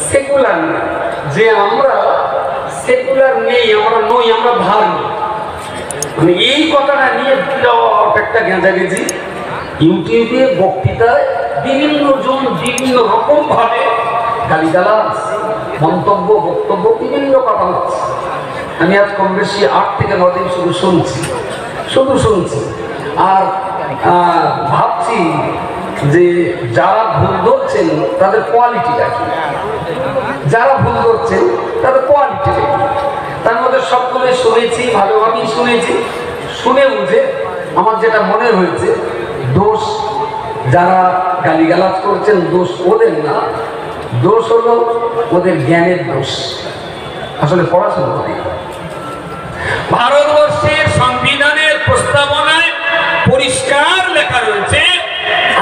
Secular না, যে আমরা সেকুলার নেই, আমরা নই, আমরা ধার্মিক। মানে এই কথাটা নিয়ে বিরাট একটা গেঁজাগেজি ইউটিউবে বক্তৃতায় বিভিন্ন জন বিভিন্ন রকম ভাবে গালিগালাজ মন্তব্য বক্তব্য বিভিন্ন কথা হচ্ছে। আমি আজ কম বেশি 8 থেকে 9 দিন শুধু শুনছি আর ভাবছি যে যারা ভুল ধরছেন তাদের কোয়ালিটিটা কি, যারা ভুল ধরছেন তাদের কোয়ালিটিটা কি। তার মধ্যে সবগুলোই শুনেছি, ভালোভাবেই শুনেছি। শুনে বুঝে আমার যেটা মনে হয়েছে, দোষ যারা গালিগালাজ করছেন দোষ ওদের না, দোষ হলো ওদের জ্ঞানের দোষ। আসলে পড়াশোনা করি। ভারতবর্ষের সংবিধানের প্রস্তাবনায় পরিষ্কার লেখা রয়েছে,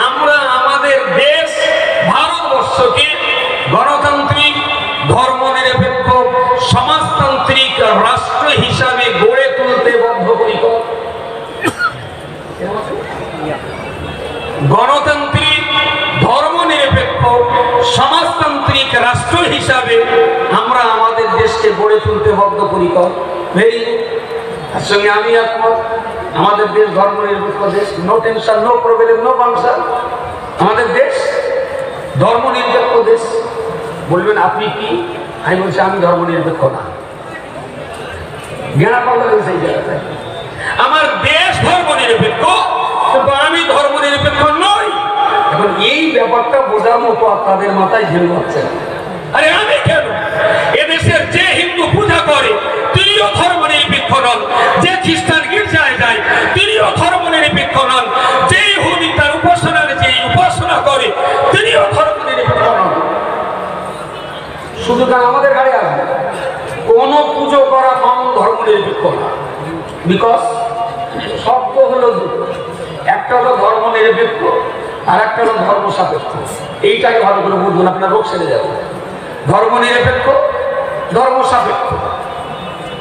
আমরা আমাদের দেশ ভারতবর্ষকে গণতান্ত্রিক ধর্মনিরপেক্ষ সমাজতান্ত্রিক রাষ্ট্র হিসাবে গড়ে তুলতে বদ্ধপরিকর। গণতান্ত্রিক ধর্মনিরপেক্ষ সমাজতান্ত্রিক রাষ্ট্র হিসাবে আমরা আমাদের দেশকে গড়ে তুলতে বদ্ধপরিকর। ভেরি তার সঙ্গে আমি একমত। আমাদের দেশ ধর্মনিরপেক্ষ দেশ, no tension, no problem, no function. আমাদের দেশ ধর্মনিরপেক্ষ দেশ। বলবেন আপনি কি? আমি বলছি আমি ধর্মনিরপেক্ষ না। জ্ঞানা পাওয়া সেই জায়গায় আমার দেশ ধর্মনিরপেক্ষ, কিন্তু আমি ধর্মনিরপেক্ষ নই। এখন এই ব্যাপারটা বোঝার মতো আপনাদের মাথায় ঝেল হচ্ছে না। আরে আমি কেন? এদেশের যে হিন্দু পূজা করে তিনিও ধর্মনিরপেক্ষ নন, যে খ্রিস্টান গির্জায় যায় তিনিও ধর্মনিরপেক্ষ নন, যে ইহুদি তার উপাসনার যে উপাসনা করে তিনিও ধর্মনিরপেক্ষ নন। শুধু কেন আমাদের গাড়ি আসবে কোন পুজো করা মান ধর্মনিরপেক্ষ না। বিকজ শব্দ হলো দুটো, একটা হলো ধর্মনিরপেক্ষ আর একটা হলো ধর্ম সাপেক্ষ। এইটাকে ভালো করে বুঝুন, আপনার রোগ সেরে যাবে। ধর্মনিরপেক্ষ, ধর্ম সাপেক্ষ,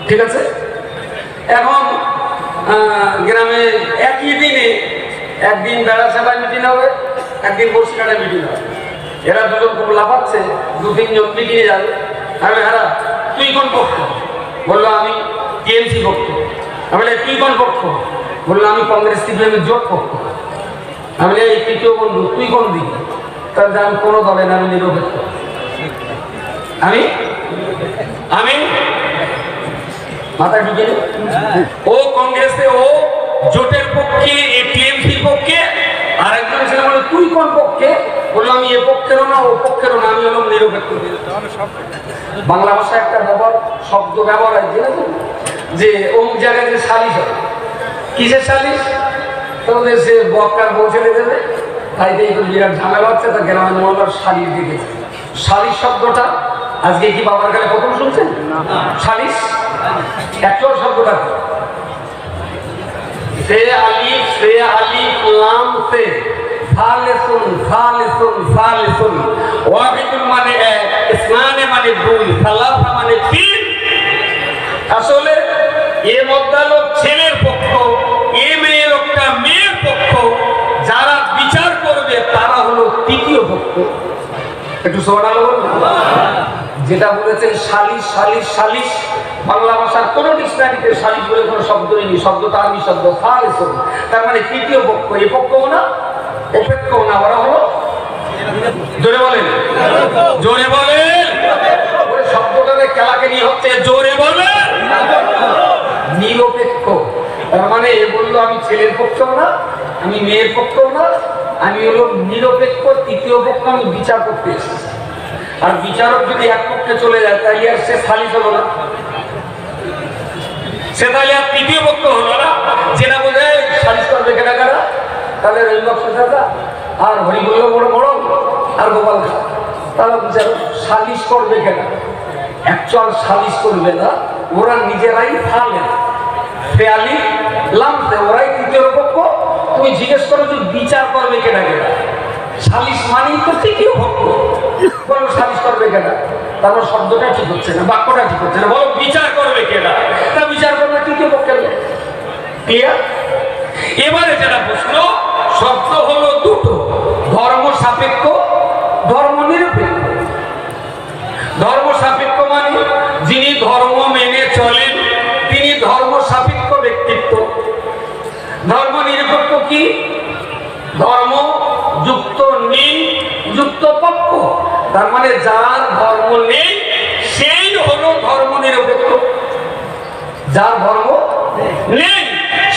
ঠিক আছে? এখন গ্রামে একই দিনে একদিন বেড়া সেবায় মিটিং হবে, একদিন বসিরহাটে মিটিং হবে। এরা দুজন খুব লাফাচ্ছে, 2-3 জন মিটিংয়ে যাবে। আরে হারা তুই কোন পক্ষ? বললো আমি টিএমসি পক্ষ। আমি বলে তুই কোন পক্ষ? বললো আমি কংগ্রেস সিপিএমের জোট পক্ষ। আমি বলে এই তৃতীয় বন্ধু তুই কোন দিক? তাহলে আমি কোনো দলে না, আমি নিরপেক্ষ। আমি আমি মাথা ঢুকে ও কংগ্রেসে, ও জোটের পক্ষে, এ টিএমসির পক্ষে। আর একজন ছেলে বলে তুই কোন পক্ষে? বললো আমি এ পক্ষেরও না ও পক্ষেরও না, আমি হলাম নিরপেক্ষ। বাংলা ভাষায় একটা শব্দ ব্যবহার আছে যে অমুক জায়গায় যে সালিশ হয়। কিসের সালিশ? তাহলে সে বক্কার বউ ছেড়ে দেবে, তাই বিরাট ঝামেলা হচ্ছে, তা গ্রামের মহল্লার সালিশ দেখেছে। সালিশ শব্দটা আজকে কি বাবার কাছে প্রথম শুনছেন? সালিশ অ্যাকচুয়াল শব্দটা সে আলিফ, সে আলিফ লাম সে ফালেসুন ফালেসুন ফালেসুন, ওয়াহিদুন মানে এক, ইসনানে মানে দুই, সালাসা মানে তিন। আসলে এ মদ্দালোক ছেলের পক্ষ, এ মেয়ে লোকটা মেয়ের পক্ষ, যারা বিচার করবে তারা হলো তৃতীয় পক্ষ। একটু সোনাল যেটা বলেছেন সালিশ সালিশ সালিশ, বাংলা ভাষার কোন ডিকশনারিতে সালিশ বলে কোনো শব্দ নেই। শব্দটা আরবি শব্দ ফালেসুন, তার মানে তৃতীয় পক্ষ। এ পক্ষও না ও পক্ষও না, ওরা হলো জোরে বলেন, জোরে বলেন। শব্দটাতে কেলাকেলি হচ্ছে, জোরে বলেন নিরপেক্ষ। তার মানে এ বললো আমি ছেলের পক্ষও না, আমি মেয়ের পক্ষও না, আমি হলো নিরপেক্ষ তৃতীয় পক্ষ, আমি বিচার করতে এসেছি। আর বিচারক যদি এক পক্ষে চলে যায় তাহলে আর সে সালিশ হলো না, সে তাহলে আর তৃতীয় পক্ষ হলো না। যেটা বোঝে সালিশ করবে কেনা কারা, তাহলে রহিমবাগ দাদা আর হরিবল্ল বড় বড় আর গোপাল খা, তারা বিচারক সালিশ করবে কেনা? অ্যাকচুয়াল সালিশ করবে না, ওরা নিজেরাই ফালে ফেয়ালি লামতে, ওরাই তৃতীয় পক্ষ। তুমি জিজ্ঞেস করো যে বিচার করবে কেনা কেনা? সালিশ মানেই তো তৃতীয় পক্ষ, বলো সালিশ করবে কেনা? তারপর শব্দটা ঠিক হচ্ছে না, বাক্যটা ঠিক হচ্ছে না। বলো বিচার করবে কেনা? তা বিচার করবে তৃতীয় পক্ষের। ক্লিয়ার? এবারে যারা প্রশ্ন, শব্দ হলো দুটো, ধর্ম সাপেক্ষ, ধর্ম নিরপেক্ষ। ধর্ম নিরপেক্ষ কি? ধর্ম যুক্ত যুক্ত পক্ষ, তার মানে যার ধর্ম নেই সেই হলো ধর্ম নিরপেক্ষ, যার ধর্ম নেই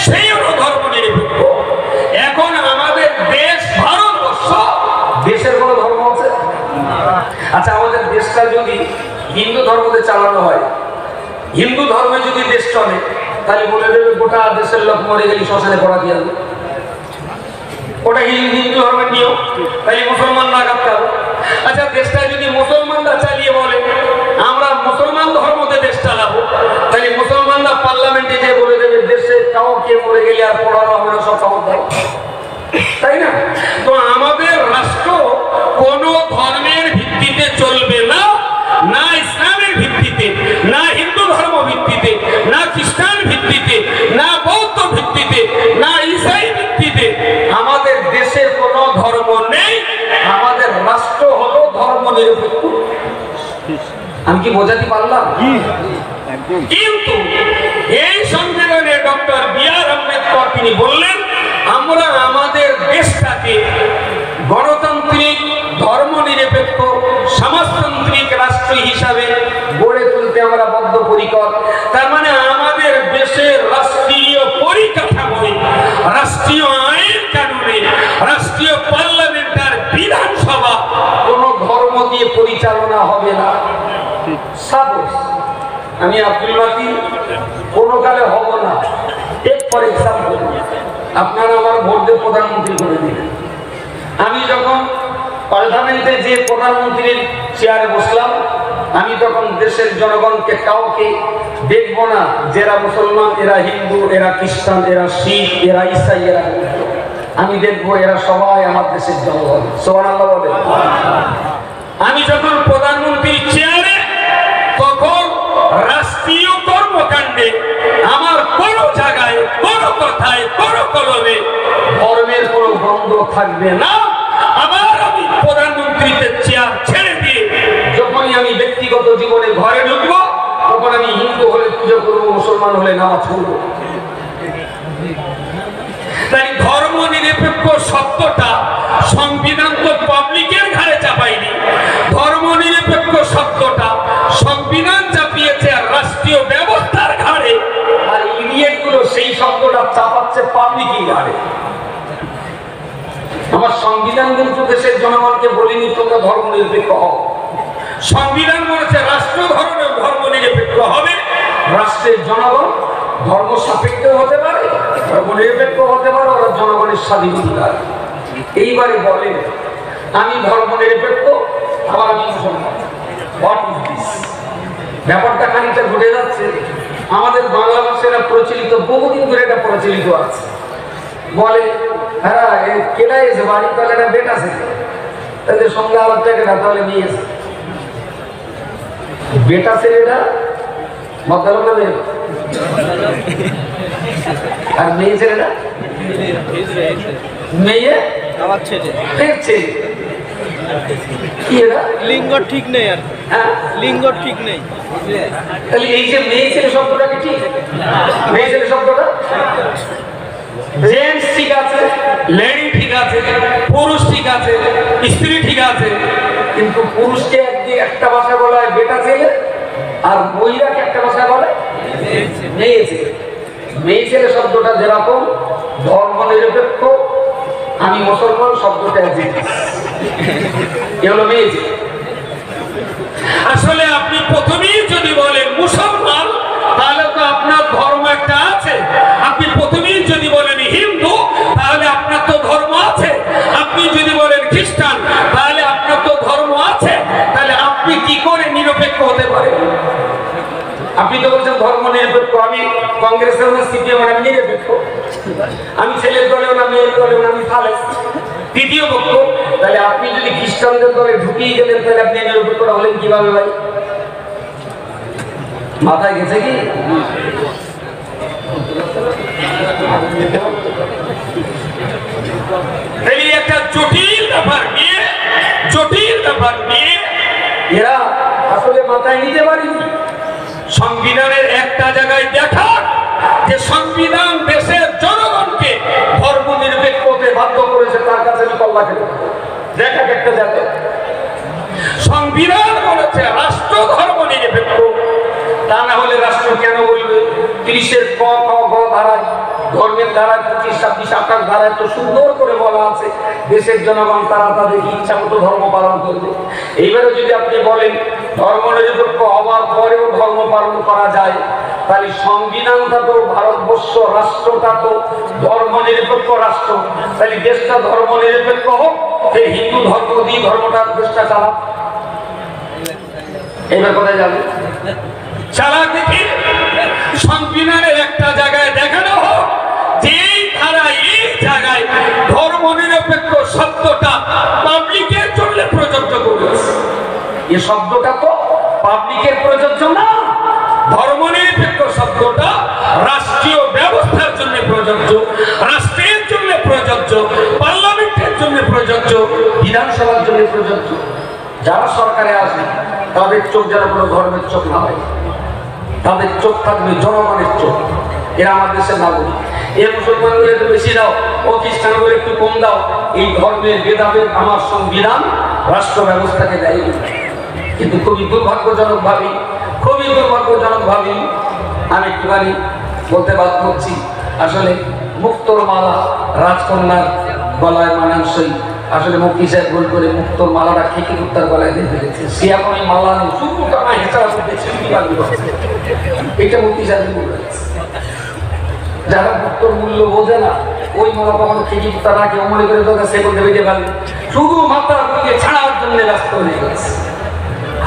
সেই হলো ধর্ম নিরপেক্ষ। এখন আমাদের দেশ ভারতবর্ষ, দেশের কোনো ধর্ম আছে? আচ্ছা, আমাদের দেশটা যদি হিন্দু ধর্মতে চালানো হয়, হিন্দু ধর্মে যদি দেশ চলে, তাহলে বলে দেবে গোটা দেশের লোক মরে গেলে শ্মশানে পড়া দিয়ে যাবে, ওটা হিন্দু ধর্মের নিয়ম, তাই মুসলমানরা আঘাত হবে। আচ্ছা, দেশটা যদি মুসলমানরা চালিয়ে বলে আমরা মুসলমান ধর্মতে দেশ চালাবো, তাহলে মুসলমানরা পার্লামেন্টে যে বলে দেবে দেশে কাউকে মরে গেলে আর পড়ানো হবে না, সব খবর দাও, তাই না? তো আমাদের রাষ্ট্র কোন ধর্মের ভিত্তিতে চলবে না, না ইসলামের ভিত্তিতে, না হিন্দু ধর্ম ভিত্তিতে, না খ্রিস্টান ভিত্তিতে, না বৌদ্ধ ভিত্তিতে, না ইসাই ভিত্তিতে। আমাদের দেশের কোন ধর্ম নেই, আমাদের রাষ্ট্র হলো ধর্ম নিরপেক্ষ। আমি কি বোঝাতে পারলাম? কিন্তু এই সংবিধানে ডক্টর বি.আর. আম্বেদকর তিনি বললেন আমরা আমাদের দেশটাকে গণতান্ত্রিক, ধর্ম নিরপেক্ষ, সমাজতান্ত্রিক রাষ্ট্র হিসাবে গড়ে তুলতে আমরা বদ্ধপরিকর। তার মানে আমাদের দেশের রাষ্ট্রীয় পরিকাঠামোয়, রাষ্ট্রীয় আইন কানুনে, রাষ্ট্রীয় পার্লামেন্টার বিধানসভা কোন ধর্ম দিয়ে পরিচালনা হবে না। সাপোজ আমি আব্দুল মাতিন কোনো কালে হব না, টেক ফর এক্সাম্পল, আপনারা আমার ভোট দিয়ে প্রধানমন্ত্রী করে দিলেন, আমি যখন পার্লামেন্টে যে প্রধানমন্ত্রীর চেয়ারে বসলাম, আমি তখন দেশের জনগণকে কাউকে দেখবো না যারা মুসলমান, এরা হিন্দু, এরা খ্রিস্টান, এরা শিখ, এরা ইসাই, এরা, আমি দেখবো এরা সবাই আমার দেশের জনগণ। সুবহানাল্লাহ বলেন। আমি যখন প্রধানমন্ত্রীর চেয়ারে, তখন রাষ্ট্রীয় কর্মকাণ্ডে আমার কোন জায়গায়, কোন কথায়, কোন কলমে ধর্মের কোন বন্ধ থাকবে না। আবার আমি প্রধানমন্ত্রীদের চেয়ার ছেড়ে দিয়ে যখনই আমি ব্যক্তিগত জীবনে ঘরে ঢুকবো, তখন আমি হিন্দু হলে পুজো করবো, মুসলমান হলে নামাজ পড়বো। তাই ধর্ম নিরপেক্ষ শব্দটা সংবিধান তো পাবলিকের ঘাড়ে চাপায়নি, ধর্ম নিরপেক্ষ শব্দটা সংবিধান চাপিয়েছে আর রাষ্ট্রীয় ব্যবস্থার ঘাড়ে, আর ইডিয়েট গুলো সেই শব্দটা চাপাচ্ছে পাবলিকের ঘাড়ে। আমার সংবিধান কিন্তু দেশের জনগণকে বলিনি তোমরা ধর্ম নিরপেক্ষ হও, সংবিধান বলেছে রাষ্ট্র ধর্মের ধর্ম নিরপেক্ষ হবে, রাষ্ট্রের জনগণ ধর্ম সাপেক্ষ হতে পারে, ধর্ম নিরপেক্ষ হতে পারে, ওরা জনগণের স্বাধীন অধিকার। এইবারে বলেন আমি ধর্ম নিরপেক্ষ, আবার আমি মুসলমান, হোয়াট ইজ দিস? ব্যাপারটা খানিকটা ঘটে যাচ্ছে আমাদের বাংলা ভাষায় প্রচলিত, বহুদিন ধরে এটা প্রচলিত আছে। বলে হ্যাঁ কেনা এসে বাড়ি, তাহলে একটা বেটা আছে, তাদের সঙ্গে আলাদা একটা, তাহলে নিয়ে এসে বেটা ছেলেটা মতালো না মেয়ে, আর মেয়ে ছেলেটা মেয়ে আমার ছেলে, লিঙ্গ ঠিক নেই, আর লিঙ্গ ঠিক নেই। তাহলে এই যে মেয়ে ছেলে শব্দটা কি ঠিক? মেয়ে ছেলে শব্দটা জেন্টস ঠিক আছে, লেডি ঠিক আছে, পুরুষ ঠিক আছে, স্ত্রী ঠিক আছে, কিন্তু পুরুষকে একটা ভাষা বলা হয় বেটা ছেলে, আর মহিলাকে একটা ভাষা বলে মেয়ে ছেলে। মেয়ে ছেলে শব্দটা যেরকম ধর্ম নিরপেক্ষ, আমি মুসলমান শব্দটা এগুলো মেয়ে ছেলে। আসলে আপনি প্রথমেই যদি বলেন মুসলমান, তাহলে তো আপনার ধর্ম একটা আছে। আপনি প্রথমেই যদি বলেন হিন্দু, তাহলে আপনার তো ধর্ম আছে। আপনি যদি বলেন খ্রিস্টান, তাহলে আপনার তো ধর্ম আছে। তাহলে আপনি কি করে নিরপেক্ষ হতে পারেন? আপনি তো বলছেন ধর্ম নিরপেক্ষ, আমি কংগ্রেসের না সিপিএম, আমি নিরপেক্ষ, আমি ছেলের দলেও না মেয়ের দলেও না, আমি ফালেস। তৃতীয় পক্ষ, তাহলে আপনি যদি খ্রিস্টানদের দলে ঢুকিয়ে গেলেন, তাহলে আপনি নিরপেক্ষটা হলেন কিভাবে ভাই? মাথায় গেছে কি? একটা জটিল ব্যাপার নিয়ে এরা আসলে মাথায় নিতে পারেনি। সংবিধানের একটা জায়গায় দেখা যে সংবিধান দেশের জনগণকে কল্লা খেতে দেখা একটা জায়গায় সংবিধান বলেছে রাষ্ট্র ধর্ম নিরপেক্ষ, তা না হলে রাষ্ট্র কেন বলবে? 30-এর ক খ গ ধারায়, ধর্মের ধারায় 25, 26, 28 ধারায় তো সুন্দর করে বলা আছে দেশের জনগণ তারা তাদের ইচ্ছা মতো ধর্ম পালন করবে। এইবারে যদি আপনি বলেন ধর্ম নিরপেক্ষ হওয়ার পরেও ধর্ম পালন করা যায়, তাহলে সংবিধানটা তো ভারতবর্ষ রাষ্ট্রটা তো ধর্ম নিরপেক্ষ রাষ্ট্র, তাহলে দেশটা ধর্ম নিরপেক্ষ হোক, সেই হিন্দু ধর্ম দিয়ে ধর্মটা দেশটা চালাক। এবার কোথায় যাবে? চালাক দেখি সংবিধানের একটা জায়গায় দেখানো হোক যে এই ধারায় এই জায়গায় ধর্ম নিরপেক্ষ শব্দটা পাবলিকের জন্য প্রযোজ্য করেছে। এই শব্দটা তো পাবলিকের প্রযোজ্য না, ধর্ম নিরপেক্ষ শব্দটা রাষ্ট্রীয় ব্যবস্থার জন্য প্রযোজ্য, রাষ্ট্রের জন্য প্রযোজ্য, পার্লামেন্টের জন্য প্রযোজ্য, বিধানসভার জন্য প্রযোজ্য। যারা সরকারে আসে তাদের চোখ যেন কোনো ধর্মের চোখ না হয়, তাদের চোখ থাকবে জনগণের চোখ। এরা আমার দেশের নাগরিক। এ মুসলমানদের একটু বেশি দাও, ও খ্রিস্টানদের একটু কম দাও, এই ধর্মের ভেদাভেদ আমার সংবিধান রাষ্ট্র ব্যবস্থাকে দেয়। কিন্তু খুবই দুর্ভাগ্যজনক ভাবি আমি একটুখানি বলতে বাধ্য হচ্ছি, আসলে মুক্তোর মালা রাজকন্যার গলায় মানানসই। আসলে মুক্তি সাহেব ভুল করে মুক্তোর মালাটা খেকে কুত্তার গলায় দিয়ে ফেলেছে। সে এখন এই মালা নেই, শুধু টানা হেঁচড়া করতেছে, এটা মুক্তি সাহেব ভুল করেছে। যারা মুক্তোর মূল্য বোঝে না, ওই মালা কখনো খেকে কুত্তা রাখে অমলে করে তোকে সে করতে বেঁধে পারবে, শুধু মাথা দিকে ছাড়ার জন্য ব্যস্ত হয়ে গেছে।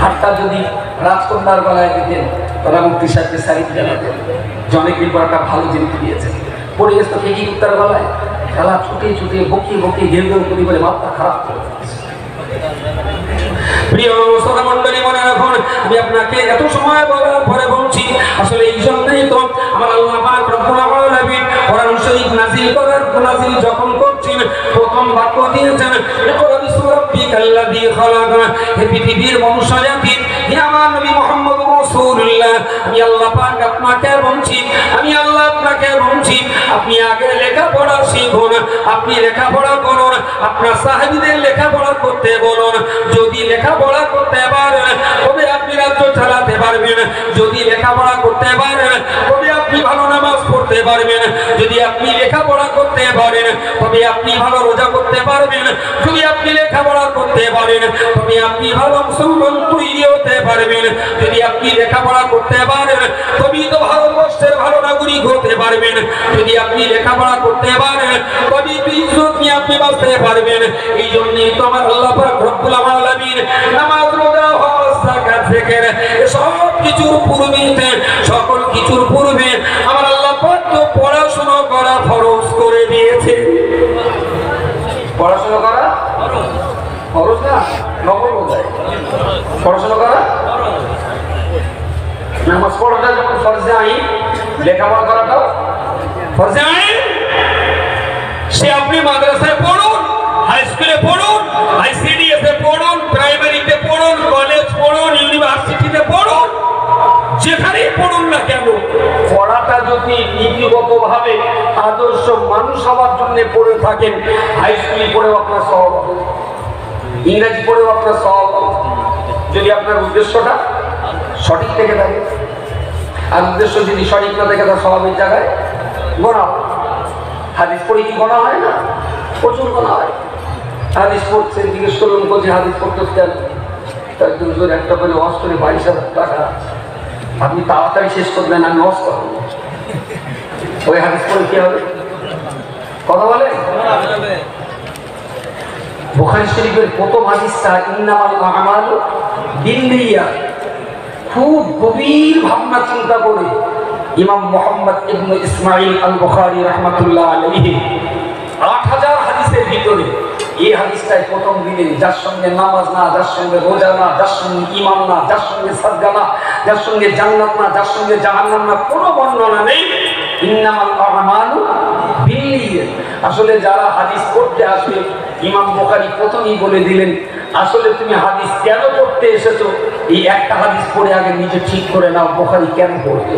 হাতটা যদি রাজকন্যার গলায় দিতেন তারা মুক্তি সাহেবকে সারিফ জানাতেন যে অনেকদিন পর একটা ভালো জিনিস দিয়েছে। পড়ে গেছে তো খেকি কুত্তার গলায়, খেলা ছুটে ছুটে বকিয়ে ঘেউ ঘেউ করি বলে মাথা খারাপ করে দিয়েছে। প্রিয় শ্রোতা মণ্ডলী, মনে রাখুন আমি আপনাকে এত সময় বলার পরে বলছি, আসলে এই জন্যই তো আমার আল্লাহ পাক রব্বুল আলামিন কোরআন শরীফ নাযিল যখন করছেন প্রথম বাক্য দিয়েছেন ইকরা বিসমি রাব্বিকাল্লাযী খালাক। হে পৃথিবীর মনুষ্য জাতি, হে আমার নবী মুহাম্মদ রাসূলুল্লাহ, আমি আল্লাহ পাক আপনাকে বলছি, আপনি আগে লেখাপড়া শিখুন, আপনি লেখাপড়া করুন, আপনার সাহাবীদের লেখাপড়া করতে বলুন। যদি লেখাপড়া করতে পারেন তবে আপনি রাজ্য চালাতে পারবেন, যদি লেখাপড়া করতে পারেন তবে আপনি ভালো নামাজ পড়তে পারবেন, যদি আপনি লেখাপড়া করতে পারেন তবে আপনি ভালো রোজা করতে পারবেন, যদি আপনি লেখাপড়া করতে পারেন তবে আপনি ভালো মুসলমান তৈরি হতে পারবেন, যদি আপনি লেখাপড়া করতে পারেন তবেই তো ভারতবর্ষের ভালো নাগরিক হতে পারবেন, যদি আপনি লেখাপড়া করতে পারেন তবেই তো ইজ্জত নিয়ে আপনি বাঁচতে পারবেন। এই জন্যই তো আমার আল্লাহ পাক রব্বুল আলামিন নামাজ, রোজা, হজ, যাকাত, জিকির সব কিছুর পূর্বে, সকল কিছুর পূর্বে আমার আল্লাহ পাক তো পড়াশোনা করা ফরজ করে দিয়েছে। পড়াশোনা করা ফরজ না, নফল বোঝায়। পড়াশোনা করা নামাজ পড়াটা যখন ফরজে আইন, লেখাপড়া করাটাও ফরজে আইন। সে আপনি মাদ্রাসায় পড়ুন, হাই স্কুলে পড়ুন, আইসিডিএস এ পড়ুন, প্রাইমারিতে পড়ুন, কলেজ পড়ুন, ইউনিভার্সিটিতে পড়ুন, যেখানেই পড়ুন না কেন, পড়াটা যদি নীতিগতভাবে আদর্শ মানুষ হওয়ার জন্য পড়ে থাকেন, হাই স্কুলে পড়েও আপনার সওয়াব হবে, ইংরেজি পড়েও আপনার সওয়াব হবে, যদি আপনার উদ্দেশ্যটা সঠিক থেকে থাকে। আর উদ্দেশ্য যদি সঠিক না থাকে, তার স্বভাবের জায়গায় গোনা। হাদিস পড়ে কি গোনা হয় না? প্রচুর গোনা হয়। হাদিস পড়ছে, জিজ্ঞেস করলাম বলছে হাদিস পড়তে চান, তার দুজন একটা করে ওয়াশ করে 22,000 টাকা, আপনি তাড়াতাড়ি শেষ করবেন, আমি ওয়াশ করবো। ওই হাদিস পড়ে কি হবে? কথা বলে বুখারী শরীফের প্রথম হাদিসটা ইন্নামাল আমালু বিন্নিয়াত। খুব গভীর ভাবনা চিন্তা করে ইমাম মুহাম্মদ ইবনে ইসমাঈল আল বুখারী রাহমাতুল্লাহ আলাইহি 8000 হাদিসের ভিতরে এই হাদিসটাই প্রথম দিলেন, যার সঙ্গে নামাজ না, যার সঙ্গে রোজা না, যার সঙ্গে ঈমান না, যার সঙ্গে সাদকা না, যার সঙ্গে জান্নাত না, যার সঙ্গে জাহান্নাম না, কোনো বর্ণনা নেই। ইন্নামাল আমালু বিন্নিয়াত। আসলে যারা হাদিস পড়তে আসবে, ইমাম বুখারী প্রথমেই বলে দিলেন, আসলে তুমি হাদিস কেন পড়তে এসেছো, এই একটা হাদিস পড়ে আগে নিজে ঠিক করে নাও বুখারী কেন পড়বে।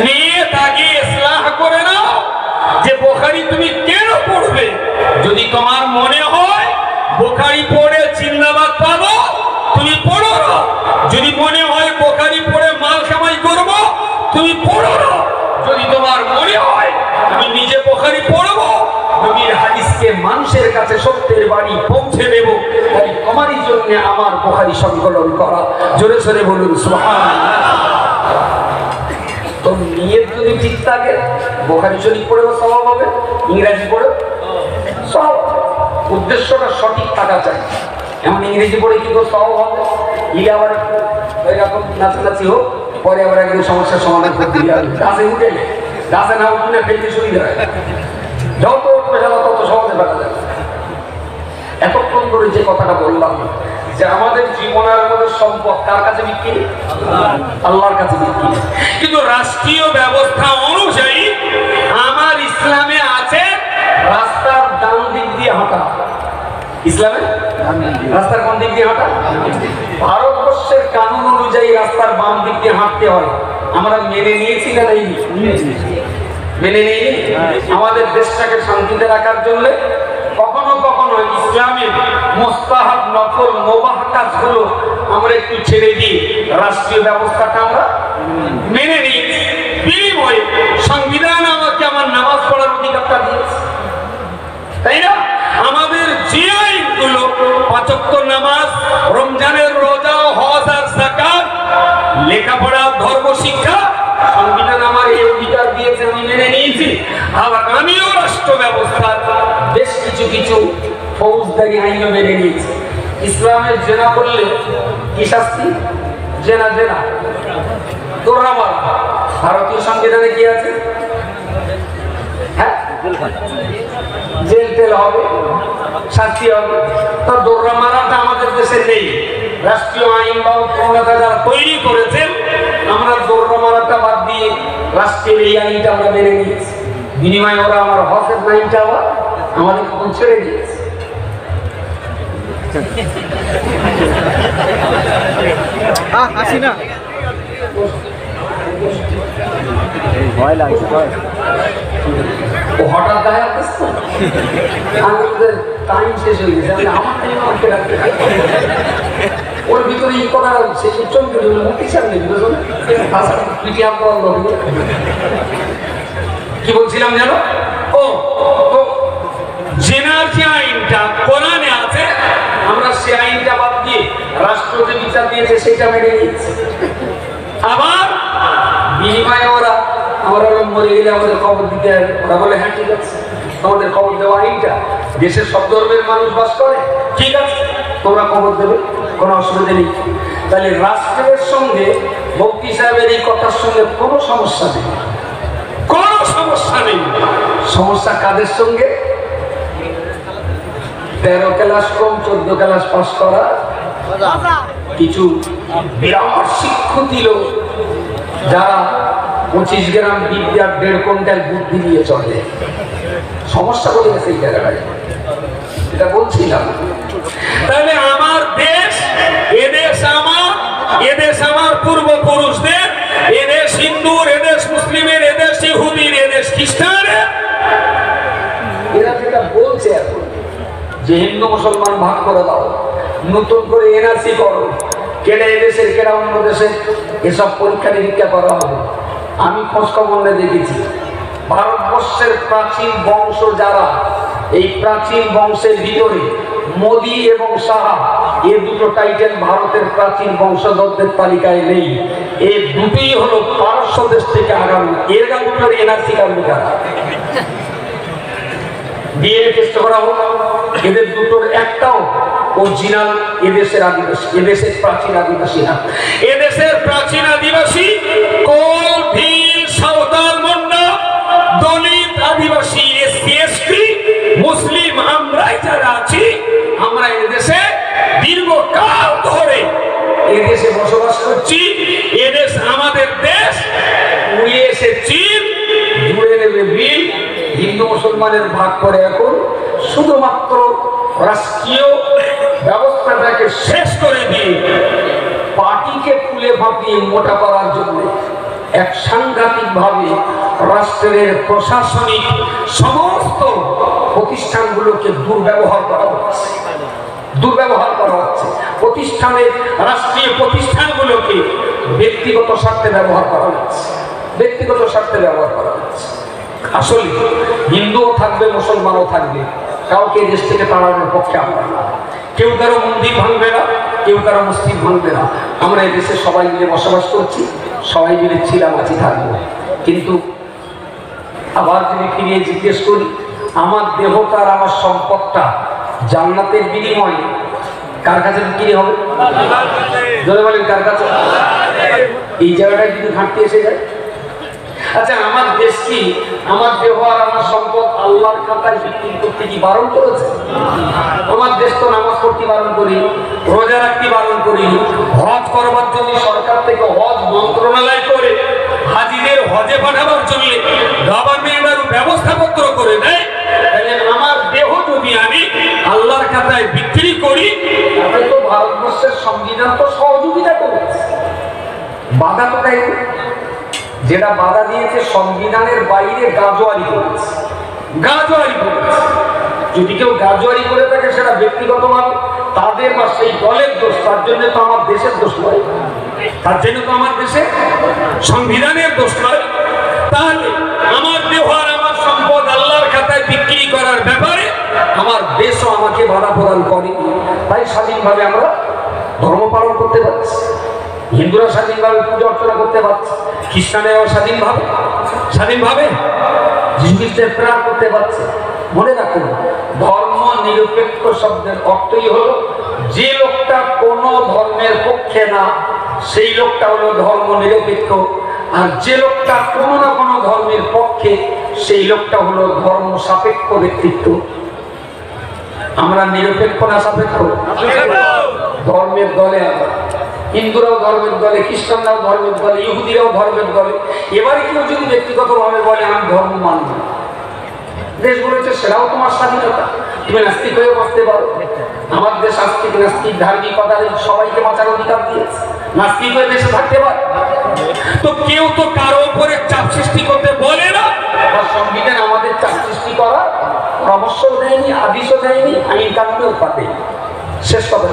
নিয়ত আগে ইসলাহ করে নাও যে বুখারী তুমি কেন পড়বে। যদি তোমার মনে হয় বুখারী পড়ে জিন্দাবাদ পাবো, তুমি পড়ো না। যদি মনে হয় বুখারী পড়ে মাল কামাই করবো, তুমি পড়ো না। যদি তোমার মনে হয় আমি নিজে বুখারী পড়বো, নবীর হাদিসকে মানুষের কাছে সত্যের বাণী পৌঁছে দেব, তাই তোমারই জন্য আমার বুখারী সংকলন করা। জোরে জোরে বলুন সুবহানাল্লাহ। তো নিয়ত যদি ঠিক থাকে, বুখারী শরীফ পড়েও সওয়াব হবে, ইংরেজি পড়েও সওয়াব। উদ্দেশ্যটা সঠিক থাকা চাই। এমন ইংরেজি পড়ে কি করে সওয়াব হবে? ইলে আবার এরকম নাচানাচি হোক, পরে আবার একদম সমস্যার সমাধান করতে গিয়ে গাছে উঠে গাছে না উঠলে ফেলতে সুবিধা হয়। যত উঠবে যাওয়া তত সহজে বেড়া যাবে। এতক্ষণ ধরে যে কথাটা বললাম যে আমাদের জীবনের মধ্যে সম্পদ কার কাছে বিক্রি? আল্লাহর কাছে বিক্রি। কিন্তু রাষ্ট্রীয় ব্যবস্থা অনুযায়ী আমার ইসলামে আছে রাস্তার ডান দিক দিয়ে হাঁটা। ইসলামে রাস্তার কোন দিক দিয়ে হাঁটা? ভারতবর্ষের কানুন অনুযায়ী রাস্তার বাম দিক দিয়ে হাঁটতে হয়। আমরা মেনে নিয়েছি না নেই? মেনে নেই। আমাদের দেশটাকে শান্তিতে রাখার জন্য কখনো কখনো ইসলামের মুস্তাহাব নফল মুবাহ কাজগুলো আমরা একটু ছেড়ে দিই, রাষ্ট্রীয় ব্যবস্থাটা আমরা মেনে নিই। বিনিময়ে সংবিধান আমাকে আমার নামাজ পড়ার অধিকারটা দিয়েছে, তাই না? আমাদের যে আইনগুলো, পাঁচ ওয়াক্ত নামাজ, রমজানের রোজা, হজ আর যাকাত, লেখাপড়া, ধর্ম শিক্ষা, সংবিধান আমার এই অধিকার দিয়েছে, আমি মেনে নিয়েছি। আবার আমিও রাষ্ট্র ব্যবস্থার বেশ কিছু কিছু ফৌজদারি আইনও মেনে নিয়েছি। ইসলামের জেনা করলে কি শাস্তি? জেনা জেনা দৌড়া মারা। ভারতীয় সংবিধানে কি আছে? হ্যাঁ, জেল টেল হবে, শাস্তি হবে। তো দৌড়া মারাটা আমাদের দেশে নেই। রাষ্ট্রীয় আইন বা প্রণেতা যারা তৈরি করেছেন, আমরা দৌড়া মারাটা বাদ দিয়ে রাষ্ট্রের এই আইনটা আমরা মেনে নিয়েছি। বিনিময়ে ওরা আমার হকের আইনটা আমাদের কখন ছেড়ে দিয়েছে। আসি না ভয় লাগছে। ও হঠাৎ দেখা আসতো, আমাদের টাইম শেষ হয়ে গেছে। আমার টাইম আমাকে রাখতে, ওর ভিতরে এই কথা শেষ চলতে মুক্তি সামনে কি বলছিলাম জানো? ও তো জেনার যে আইনটা কোরআনে আছে, আমরা সে আইনটা বাদ দিয়ে রাষ্ট্র যে বিচার দিয়েছে সেটা মেনে নিয়েছি। আবার বিনিময়ে ওরা আমরা মরে গেলে আমাদের খবর দিতে হবে। ওরা বলে হ্যাঁ ঠিক আছে, তোমাদের খবর দেওয়া আইনটা, দেশের সব ধর্মের মানুষ বাস করে, ঠিক আছে তোমরা খবর দেবে, কোনো অসুবিধা নেই। তাহলে রাষ্ট্রের সঙ্গে মুফতি সাহেবের এই কথার সঙ্গে কোনো সমস্যা নেই, কোনো সমস্যা নেই। সমস্যা কাদের সঙ্গে? 13 ক্লাস কম 14 ক্লাস পাস করা কিছু বিরাট শিক্ষক দিল, যারা 25 গ্রাম বিদ্যার 1.5 কুইন্টাল বুদ্ধি নিয়ে চলে। সমস্যা বলে গেছে এই জায়গাটায়, এটা বলছিলাম। তাহলে আমার দেশ, এদেশ আমার, এদেশ আমার পূর্বপুরুষদের, এদেশ হিন্দুর, এদেশ মুসলিমের, এদেশ ইহুদির, এদেশ খ্রিস্টানের। এরা যেটা বলছে এখন যে হিন্দু মুসলমান ভাগ করে দাও, নতুন করে এনআরসি করো, কেডা এদেশের কেডা অন্য দেশে, এসব পরীক্ষা নিরীক্ষা করা হবে। আমি খোঁজ খবর দেখেছি, ভারতবর্ষের প্রাচীন বংশ যারা, এই প্রাচীন বংশের ভিতরে মোদি এবং সাহা, এই দুটো টাইটেল ভারতের প্রাচীন বংশধরদের তালিকায় নেই। এই দুটোই হলো পারস্য দেশ থেকে আগামী। এর দুটোর এনআরসি কার্মিকা ডিএনএ টেস্ট করা হোক, এদের দুটোর একটাও অরিজিনাল এদেশের আদিবাসী, এদেশের প্রাচীন আদিবাসী না। এদেশের প্রাচীন আদিবাসী কোল, ভীল, সাঁওতাল, মুন্ডা, দলিত, আদিবাসী, এসসি, এসটি, মুসলিম, আমরাই যারা আছি, আমরা এদেশে দীর্ঘকাল ধরে এদেশে বসবাস করছি। এদেশ আমাদের দেশ, উড়িয়ে এসে চীন, জুড়ে নেবে বিল। হিন্দু মুসলমানের ভাগ করে এখন শুধুমাত্র রাষ্ট্রীয় ব্যবস্থাটাকে শেষ করে দিয়ে পার্টিকে ফুলে ফাঁপিয়ে মোটা করার জন্য এক সাংঘাতিকভাবে রাষ্ট্রের প্রশাসনিক সমস্ত প্রতিষ্ঠানগুলোকে দুর্ব্যবহার করা হচ্ছে। প্রতিষ্ঠানের রাষ্ট্রীয় প্রতিষ্ঠানগুলোকে ব্যক্তিগত স্বার্থে ব্যবহার করা হচ্ছে। আসলে হিন্দুও থাকবে, মুসলমানও থাকবে, কাউকে দেশ থেকে তাড়ানোর পক্ষে আমরা না। কেউ কারো মন্দির ভাঙবে না, কেউ কারো মসজিদ ভাঙবে না। আমরা এই দেশে সবাই মিলে বসবাস করছি, সবাই মিলে ছিলামাছি থাকবো। কিন্তু আবার যদি ফিরিয়ে জিজ্ঞেস করি, আমার দেহটা আর আমার সম্পদটা জান্নাতের বিনিময়ে কার কাছে বিক্রি হবে? জোরে বলেন, কার কাছে? এই জায়গাটায় যদি ঘাটতি এসে যায়, আচ্ছা আমার দেশ কি, আমার দেহ আর আমার সম্পদ আল্লাহর খাতায় বিক্রি করতে কি বারণ করেছে? আমার দেশ তো নামাজ পড়তে বারণ করি, রোজা রাখতে বারণ করি, হজ করবার জন্য সরকার থেকে হজ মন্ত্রণালয় করে হাজিদের হজে পাঠাবার জন্য গভর্নমেন্ট আরো ব্যবস্থাপত্র করে দেয়। তাহলে আমার দেহ যদি আমি আল্লাহর খাতায় বিক্রি করি, তাহলে তো ভারতবর্ষের সংবিধান তো সহযোগিতা করেছে, বাধা তো দেয়। যেটা বাধা দিয়েছে সংবিধানের বাইরে গাজোয়ারি করেছে। যদি কেউ গাজোয়ারি করে থাকে সেটা ব্যক্তিগতভাবে তাদের বা সেই দলের দোষ, তার জন্য তো আমার দেশের দোষ নয়, তার জন্য তো আমার দেশের সংবিধানের দোষ নয়। তাহলে আমার দেহ আর আমার সম্পদ আল্লাহর খাতায় বিক্রি করার ব্যাপারে আমার দেশও আমাকে বাধা প্রদান করে। তাই স্বাধীনভাবে আমরা ধর্ম পালন করতে পারছি, হিন্দুরা স্বাধীনভাবে পূজা অর্চনা করতে পারছে, খ্রিস্টানেরাও স্বাধীনভাবে যীশু খ্রিস্টের প্রেরণ করতে পারছে। মনে রাখুন, ধর্ম নিরপেক্ষ শব্দের অর্থই হলো যে লোকটা কোনো ধর্মের পক্ষে না সেই লোকটা হলো ধর্ম নিরপেক্ষ, আর যে লোকটা কোনো না কোনো ধর্মের পক্ষে সেই লোকটা হলো ধর্ম সাপেক্ষ ব্যক্তিত্ব। আমরা নিরপেক্ষ না সাপেক্ষ? ধর্মের দলে আমরা, হিন্দুরাও ধর্মের দলে, খ্রিস্টানরাও ধর্মের দলে, ইহুদিরাও ধর্মের দলে। এবারে কেউ যদি ব্যক্তিগতভাবে বলে আমি ধর্ম মানব, দেশ বলেছে সেটাও তোমার স্বাধীনতা, তুমি নাস্তিক হয়ে বসতে পারো। আমার দেশ আস্তিক নাস্তিক ধার্মিকতা সবাইকে বাঁচার অধিকার দিয়েছে, নাস্তিক হয়ে দেশে থাকতে পারে। তো কেউ তো কারো উপরে চাপ সৃষ্টি করতে বলে না, সংবিধান আমাদের চাপ সৃষ্টি করার পরামর্শও দেয়নি, আদেশও দেয়নি, আইন কানুনের পাতে। শেষ কথা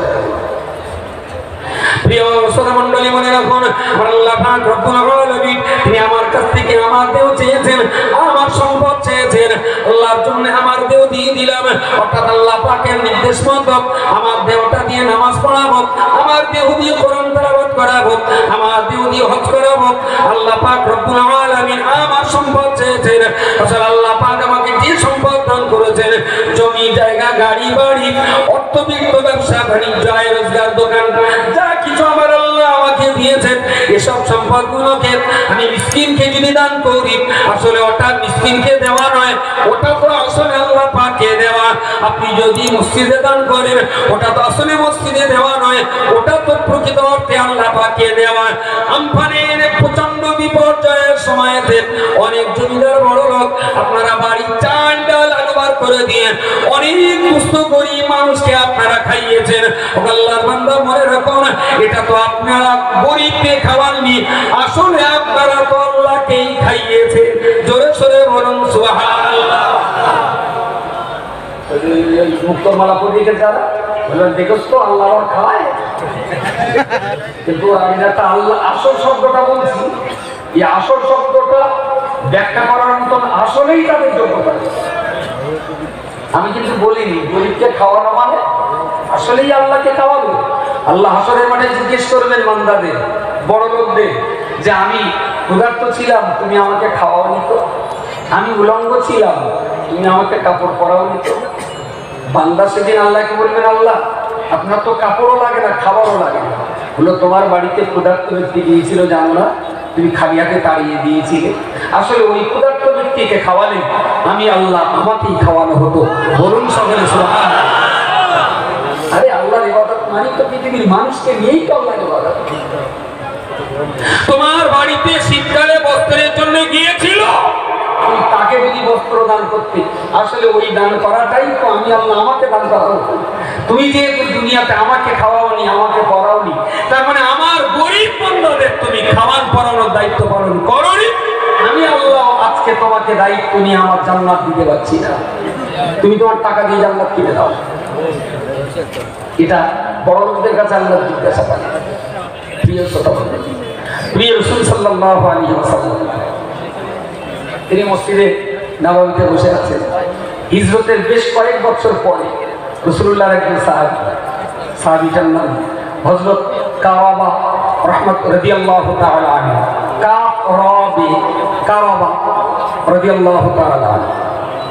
প্রিয় শ্রোতা মণ্ডলী, মনে রাখুন আল্লাহ পাক রব্বুল আলামিন তিনি আমার কাছ থেকে আমার দেহ চেয়েছেন, আমার সম্পদ চেয়েছেন, আল্লাহর জন্য আমার দেহ দিয়ে দিলাম। অর্থাৎ আল্লাহ পাকের নির্দেশ মতো আমার দেহটা দিয়ে নামাজ পড়াবো, আমার দেহ দিয়ে কোরআন তেলাওয়াত করাবো, আমার দেহ দিয়ে হজ করাবো। আল্লাহ পাক রব্বুল আলামিন আমার সম্পদ চেয়েছেন। আসলে আল্লাহ পাক আমাকে যে সম্পদ দান করেছেন, জমি জায়গা গাড়ি বাড়ি অর্থবিত্ত ব্যবসা বাণিজ্য আয় রোজগার দোকান যা কিছু আমার আল্লাহ আমাকে দিয়েছেন, এসব সম্পদগুলোকে আমি মিসকিনকে যদি দান করি, আসলে ওটা মিসকিনকে দেওয়া নয়, ওটা তো আসলে আল্লাহ পাককে দেওয়া। আপনি যদি মসজিদে দান করেন, ওটা তো আসলে মসজিদে দেওয়া নয়, ওটা তো প্রকৃত অর্থে আল্লাহ পাককে দেওয়া। আমফানের প্রচন্ড বিপর্যয়ের সময়তে অনেক জমিদার বড় লোক আপনারা বাড়ি চাল ডাল আলুবার করে দিয়ে অনেক দুস্থ গরিব মানুষকে আপনারা খাইয়েছেন। আল্লাহর বান্দা মনে রাখুন, এটা তো আপনারা গরিবকে খাওয়াননি, আসলে আপনারা তো আল্লাহকেই খাইয়েছেন। জোরে সোরে বলুন সুবহানাল্লাহ। মুক্তমালা পড়িয়ে যারা দেখোস তো আল্লাহ আমার খাওয়ায়, কিন্তু আমি একটা আল্লাহ আসল শব্দটা বলছি, এই আসল শব্দটা ব্যাখ্যা করার মতন আসলেই তাদের যোগ্যতা। আমি কিন্তু বলিনি গরিবকে খাওয়ানো মানে আসলেই আল্লাহকে খাওয়াবো। আল্লাহ হাসরের মাঠে জিজ্ঞেস করবেন বান্দাদের, বড় লোকদের, যে আমি ক্ষুধার্ত ছিলাম, তুমি আমাকে খাওয়াওনি তো? আমি উলঙ্গ ছিলাম, তুমি আমাকে কাপড় পরাওনি তো? বান্দা সেদিন আল্লাহকে বলবেন, আল্লাহ আপনার তো কাপড়ও লাগে না, খাবারও লাগে না। বললো, তোমার বাড়িতে ক্ষুধার্ত ব্যক্তি গিয়েছিল জানো না, তুমি খালি হাতে তাড়িয়ে দিয়েছিলে। আসলে ওই ক্ষুধার্ত ব্যক্তিকে খাওয়ালে আমি আল্লাহ আমাকেই খাওয়ানো হতো। বলুন সকলে সুবহানাল্লাহ। আরে আল্লাহর ইবাদত মানে তো পৃথিবীর মানুষকে নিয়েই তো আল্লাহর ইবাদত। তোমার বাড়িতে শীতকালে বস্ত্রের জন্য গিয়েছিল, তুমি তাকে যদি বস্ত্র দান করতে, আসলে ওই দান করাটাই তো আমি আল্লাহ আমাকে দান করা হতো। তুমি যেহেতু দুনিয়াতে আমাকে খাওয়াওনি, আমাকে পড়াওনি, তার মানে আমার গরিব বান্দাদের তুমি খাওয়ান পড়ানোর দায়িত্ব পালন করো। তোমাকে দায়িত্ব নিয়ে আমার জান্নাত দিতে পারছি না, তুমি তোমার টাকা দিয়ে জান্নাত কিনে দাও। এটা বড় লোকদের কাছে আল্লাহ জিজ্ঞাসা করে। প্রিয় শ্রোতা বন্ধু, প্রিয় রাসূল সাল্লাল্লাহু আলাইহি ওয়াসাল্লাম তিনি মসজিদে নববীতে বসে আছেন। হিজরতের বেশ কয়েক বছর পরে রাসূলুল্লাহর একজন সাহাবীটার নাম হযরত কারাবা রাদিয়াল্লাহু তাআলা আনহু, কারাবা রাদিয়াল্লাহু তাআলা আনহু।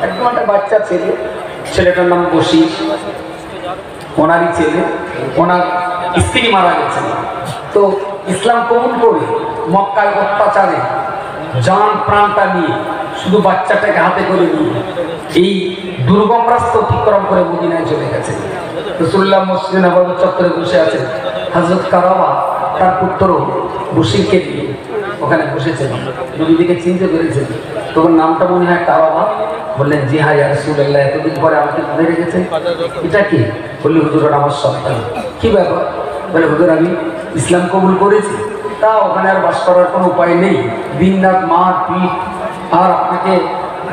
একদম একটা বাচ্চা ছেলে, ছেলেটার নাম বশীর। ওনারই ছেলে, ওনার স্ত্রী মারা গেছেন। তো ইসলাম কবুল করে মক্কায় অত্যাচারে জান প্রাণটা নিয়ে শুধু বাচ্চাটাকে হাতে করে নিয়ে এই দুর্গম রাস্তা অতিক্রম করে মদিনায় চলে গেছে। রাসূলুল্লাহ মসজিদে নববী চত্বরে বসে আছেন। হযরত কারাবা তার পুত্র বশীরকে দিয়ে ওখানে বসেছেন। নবীকে চিনতে পেরেছেন, তখন নামটা মনে হয় কারাবা। বললেন, জি হ্যাঁ ইয়া রাসূলুল্লাহ, এতদিন পরে আমাকে ধরে রেখেছেন, এটা কি? বললি, হুজুর আমার সন্তান। কি ব্যাপার? বলে, হুজুর আমি ইসলাম কবুল করেছি, তা ওখানে আর বাস করার কোনো উপায় নেই, দিন রাত মার পিঠ, আর আপনাকে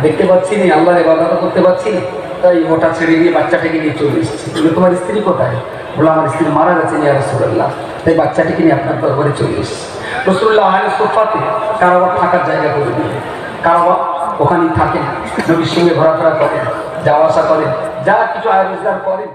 দেখতে পাচ্ছি না, আল্লাহর ইবাদত করতে পারছি না, তাই ওটা ছেড়ে দিয়ে বাচ্চাটাকে নিয়ে চলে এসেছি। কিন্তু তোমার স্ত্রী কোথায়? বলে, আমার স্ত্রী মারা গেছেন ইয়া রাসূলুল্লাহ, তাই বাচ্চাটাকে নিয়ে আপনার দরবারে চলে এসেছি। রাসূলুল্লাহ আলাইহিস সোফাতে কারাবা থাকার জায়গা করে দিলেন। কারাবা ওখানেই থাকেন, নবীর সঙ্গে ঘোরাফেরা করেন, যাওয়া আসা করেন, যা কিছু আয় রোজগার করেন।